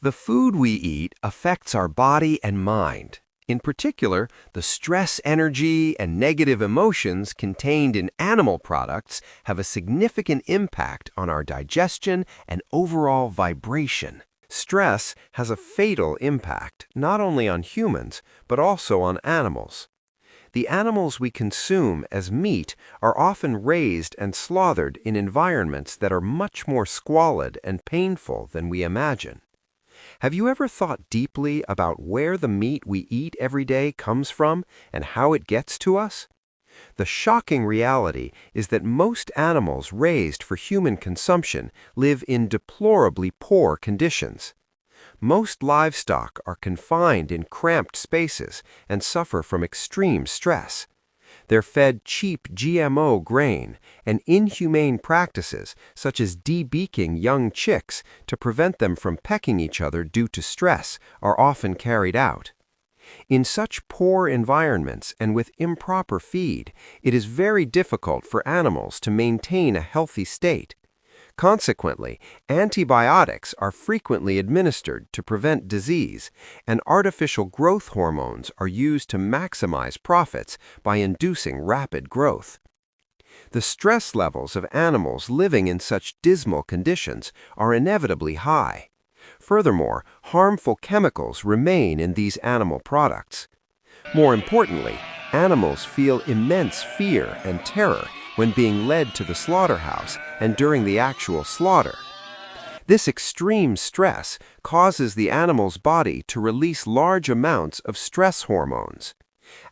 The food we eat affects our body and mind. In particular, the stress, energy, and negative emotions contained in animal products have a significant impact on our digestion and overall vibration. Stress has a fatal impact not only on humans, but also on animals. The animals we consume as meat are often raised and slaughtered in environments that are much more squalid and painful than we imagine. Have you ever thought deeply about where the meat we eat every day comes from and how it gets to us? The shocking reality is that most animals raised for human consumption live in deplorably poor conditions. Most livestock are confined in cramped spaces and suffer from extreme stress. They're fed cheap GMO grain, and inhumane practices such as debeaking young chicks to prevent them from pecking each other due to stress are often carried out. In such poor environments and with improper feed, it is very difficult for animals to maintain a healthy state. Consequently, antibiotics are frequently administered to prevent disease, and artificial growth hormones are used to maximize profits by inducing rapid growth. The stress levels of animals living in such dismal conditions are inevitably high. Furthermore, harmful chemicals remain in these animal products. More importantly, animals feel immense fear and terror when being led to the slaughterhouse and during the actual slaughter. This extreme stress causes the animal's body to release large amounts of stress hormones.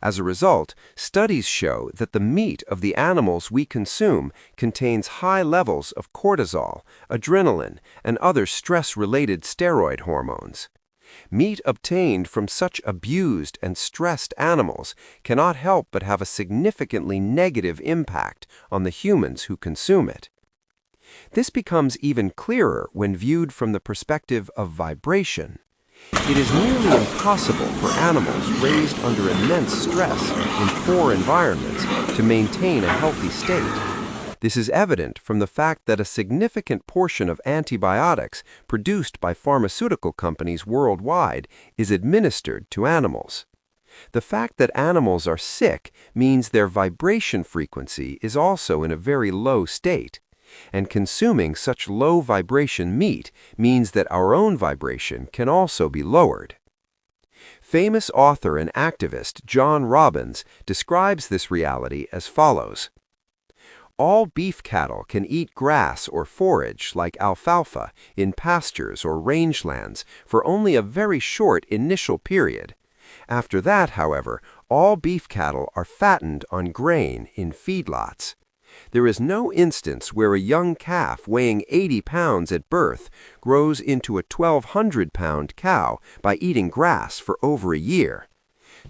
As a result, studies show that the meat of the animals we consume contains high levels of cortisol, adrenaline, and other stress-related steroid hormones. Meat obtained from such abused and stressed animals cannot help but have a significantly negative impact on the humans who consume it. This becomes even clearer when viewed from the perspective of vibration. It is nearly impossible for animals raised under immense stress in poor environments to maintain a healthy state. This is evident from the fact that a significant portion of antibiotics produced by pharmaceutical companies worldwide is administered to animals. The fact that animals are sick means their vibration frequency is also in a very low state, and consuming such low vibration meat means that our own vibration can also be lowered. Famous author and activist John Robbins describes this reality as follows. All beef cattle can eat grass or forage like alfalfa in pastures or rangelands for only a very short initial period. After that, however, all beef cattle are fattened on grain in feedlots. There is no instance where a young calf weighing 80 pounds at birth grows into a 1,200-pound cow by eating grass for over a year.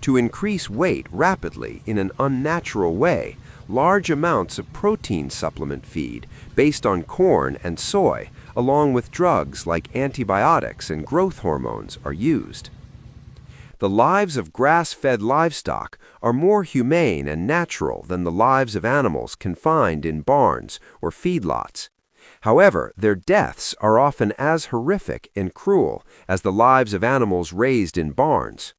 To increase weight rapidly in an unnatural way, large amounts of protein supplement feed based on corn and soy, along with drugs like antibiotics and growth hormones, are used. The lives of grass-fed livestock are more humane and natural than the lives of animals confined in barns or feedlots. However, their deaths are often as horrific and cruel as the lives of animals raised in barns.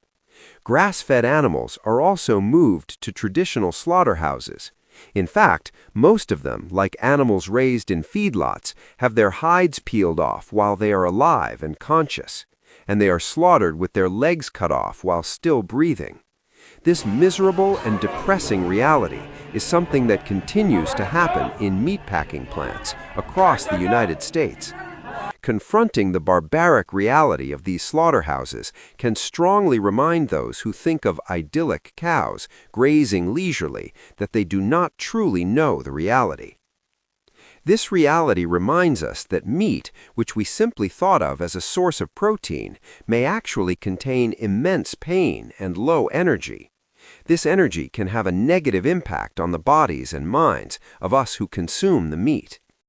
Grass-fed animals are also moved to traditional slaughterhouses. In fact, most of them, like animals raised in feedlots, have their hides peeled off while they are alive and conscious, and they are slaughtered with their legs cut off while still breathing. This miserable and depressing reality is something that continues to happen in meatpacking plants across the United States. Confronting the barbaric reality of these slaughterhouses can strongly remind those who think of idyllic cows grazing leisurely that they do not truly know the reality. This reality reminds us that meat, which we simply thought of as a source of protein, may actually contain immense pain and low energy. This energy can have a negative impact on the bodies and minds of us who consume the meat.